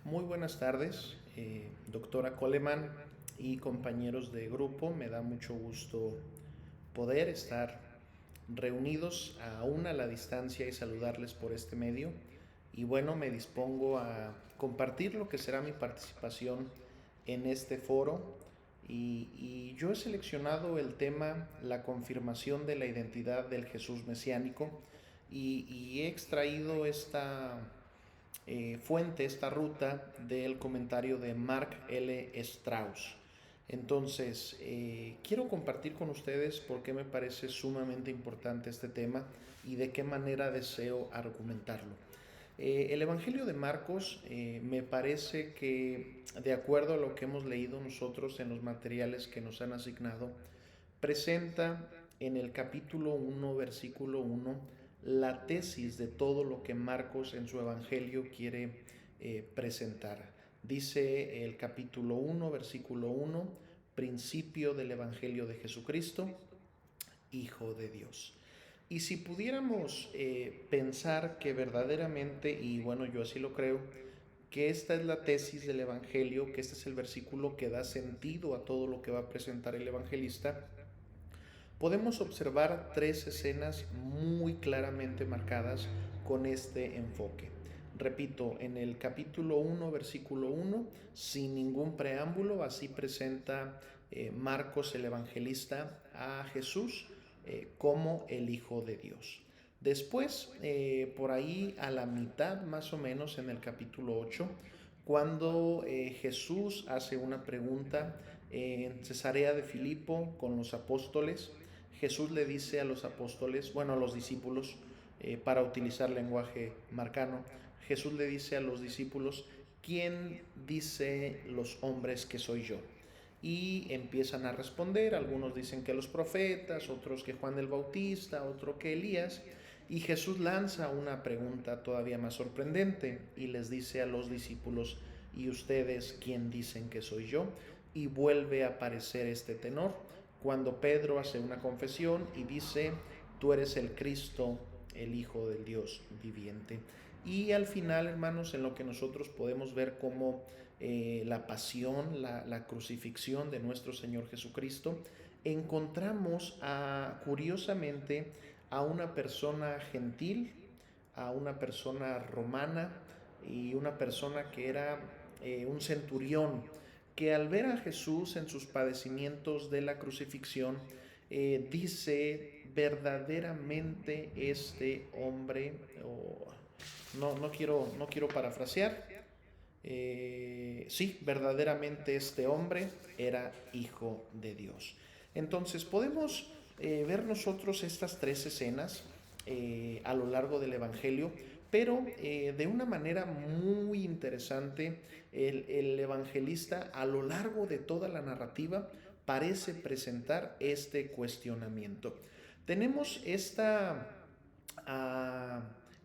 Muy buenas tardes, doctora Coleman y compañeros de grupo. Me da mucho gusto poder estar reunidos aún a la distancia y saludarles por este medio. Y bueno, me dispongo a compartir lo que será mi participación en este foro. Y yo he seleccionado el tema la confirmación de la identidad del Jesús mesiánico y he extraído esta fuente, esta ruta del comentario de Mark L. Strauss. Entonces, quiero compartir con ustedes por qué me parece sumamente importante este tema y de qué manera deseo argumentarlo. El Evangelio de Marcos me parece que, de acuerdo a lo que hemos leído nosotros en los materiales que nos han asignado, presenta en el capítulo 1, versículo 1, la tesis de todo lo que Marcos en su Evangelio quiere presentar. Dice el capítulo 1, versículo 1, principio del Evangelio de Jesucristo, Hijo de Dios. Y si pudiéramos pensar que verdaderamente, y bueno, yo así lo creo, que esta es la tesis del Evangelio, que este es el versículo que da sentido a todo lo que va a presentar el evangelista, podemos observar tres escenas muy claramente marcadas con este enfoque. Repito, en el capítulo 1, versículo 1, sin ningún preámbulo, así presenta Marcos el evangelista a Jesús como el Hijo de Dios. Después, por ahí a la mitad más o menos en el capítulo 8, cuando Jesús hace una pregunta en Cesarea de Filipo con los apóstoles, Jesús le dice a los apóstoles, bueno, a los discípulos, para utilizar lenguaje marcano, Jesús le dice a los discípulos, ¿quién dice los hombres que soy yo? Y empiezan a responder, algunos dicen que los profetas, otros que Juan el Bautista, otro que Elías, y Jesús lanza una pregunta todavía más sorprendente y les dice a los discípulos, ¿y ustedes quién dicen que soy yo? Y vuelve a aparecer este tenor cuando Pedro hace una confesión y dice, tú eres el Cristo, el Hijo del Dios viviente. Y al final, hermanos, en lo que nosotros podemos ver como la pasión, la crucifixión de nuestro Señor Jesucristo, encontramos curiosamente a una persona gentil, a una persona romana y una persona que era un centurión, que al ver a Jesús en sus padecimientos de la crucifixión, dice verdaderamente este hombre, no quiero parafrasear, sí, verdaderamente este hombre era hijo de Dios. Entonces podemos ver nosotros estas tres escenas a lo largo del Evangelio, pero de una manera muy interesante el evangelista a lo largo de toda la narrativa parece presentar este cuestionamiento. Tenemos esta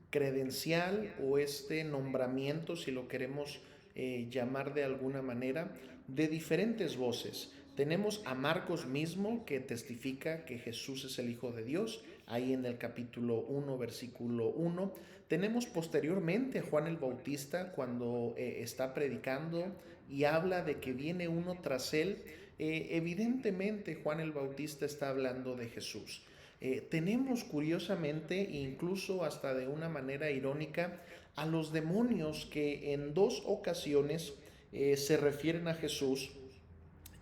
credencial o este nombramiento, si lo queremos llamar de alguna manera, de diferentes voces. Tenemos a Marcos mismo que testifica que Jesús es el Hijo de Dios, ahí en el capítulo 1, versículo 1. Tenemos posteriormente a Juan el Bautista cuando está predicando y habla de que viene uno tras él. Evidentemente Juan el Bautista está hablando de Jesús. Tenemos curiosamente, incluso hasta de una manera irónica, a los demonios que en dos ocasiones se refieren a Jesús,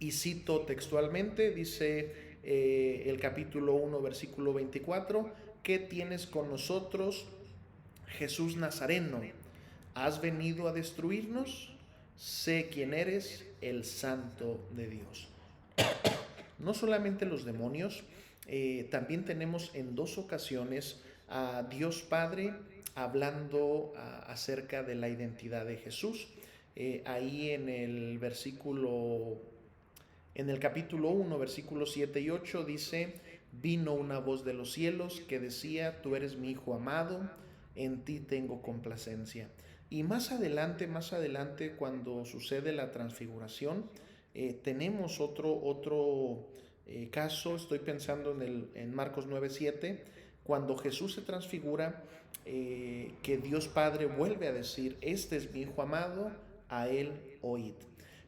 y cito textualmente, dice el capítulo 1, versículo 24, ¿qué tienes con nosotros, Jesús Nazareno? ¿Has venido a destruirnos? Sé quién eres, el Santo de Dios. No solamente los demonios, también tenemos en dos ocasiones a Dios Padre hablando acerca de la identidad de Jesús. Ahí en el capítulo 1, versículos 7 y 8 dice, vino una voz de los cielos que decía, tú eres mi Hijo amado, en ti tengo complacencia. Y más adelante, cuando sucede la transfiguración, tenemos otro caso, estoy pensando en Marcos 9:7, cuando Jesús se transfigura, que Dios Padre vuelve a decir, este es mi Hijo amado, a él oíd.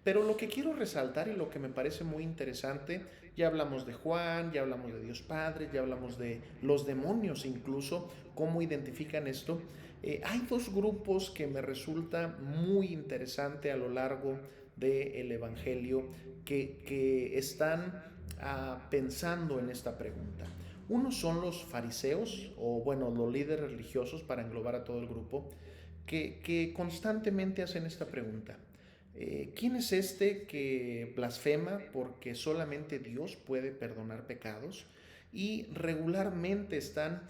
Pero lo que quiero resaltar y lo que me parece muy interesante, ya hablamos de Juan, ya hablamos de Dios Padre, ya hablamos de los demonios incluso, cómo identifican esto. Hay dos grupos que me resulta muy interesante a lo largo del Evangelio que están pensando en esta pregunta. Unos son los fariseos, o bueno, los líderes religiosos, para englobar a todo el grupo, que constantemente hacen esta pregunta. ¿Quién es este que blasfema porque solamente Dios puede perdonar pecados? Y regularmente están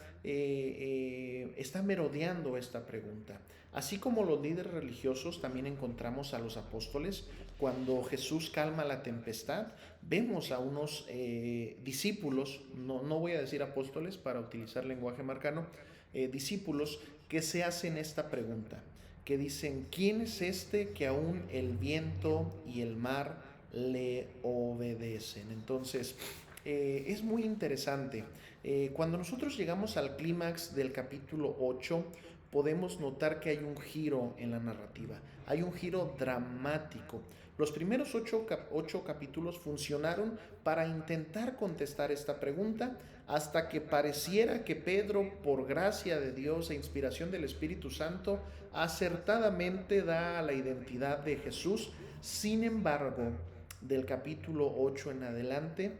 merodeando esta pregunta. Así como los líderes religiosos, también encontramos a los apóstoles. Cuando Jesús calma la tempestad, vemos a unos discípulos, no voy a decir apóstoles para utilizar lenguaje marcano, discípulos que se hacen esta pregunta, que dicen: ¿quién es este que aún el viento y el mar le obedecen? Entonces, es muy interesante. Cuando nosotros llegamos al clímax del capítulo 8, podemos notar que hay un giro en la narrativa, hay un giro dramático. Los primeros ocho capítulos funcionaron para intentar contestar esta pregunta, hasta que pareciera que Pedro, por gracia de Dios e inspiración del Espíritu Santo, acertadamente da la identidad de Jesús. Sin embargo, del capítulo 8 en adelante,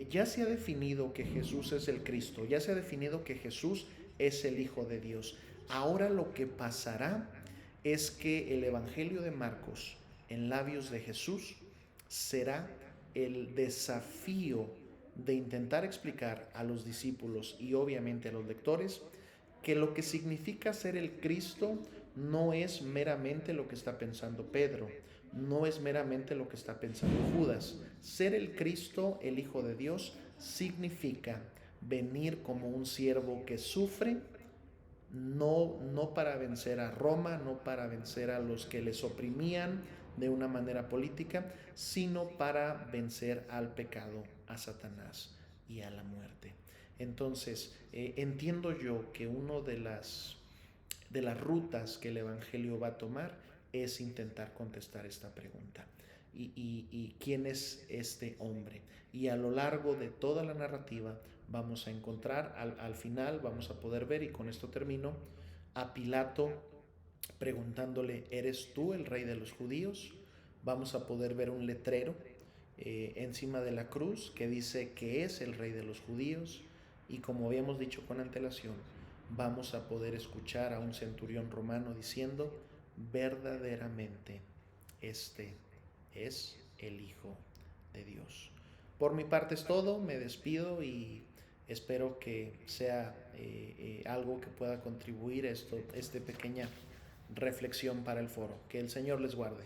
ya se ha definido que Jesús es el Cristo, ya se ha definido que Jesús es el Hijo de Dios. Ahora lo que pasará es que el Evangelio de Marcos, en labios de Jesús, será el desafío de intentar explicar a los discípulos y obviamente a los lectores que lo que significa ser el Cristo no es meramente lo que está pensando Pedro, no es meramente lo que está pensando Judas. Ser el Cristo, el Hijo de Dios, significa venir como un siervo que sufre, no para vencer a Roma, no para vencer a los que les oprimían de una manera política, sino para vencer al pecado, a Satanás y a la muerte. Entonces, entiendo yo que una de las rutas que el Evangelio va a tomar es intentar contestar esta pregunta. ¿Y quién es este hombre? Y a lo largo de toda la narrativa vamos a encontrar, al final vamos a poder ver, y con esto termino, a Pilato preguntándole: ¿eres tú el rey de los judíos? Vamos a poder ver un letrero encima de la cruz que dice que es el rey de los judíos, y como habíamos dicho con antelación, vamos a poder escuchar a un centurión romano diciendo: verdaderamente este es el Hijo de Dios. Por mi parte es todo, me despido y espero que sea algo que pueda contribuir a esta pequeña reflexión para el foro. Que el Señor les guarde.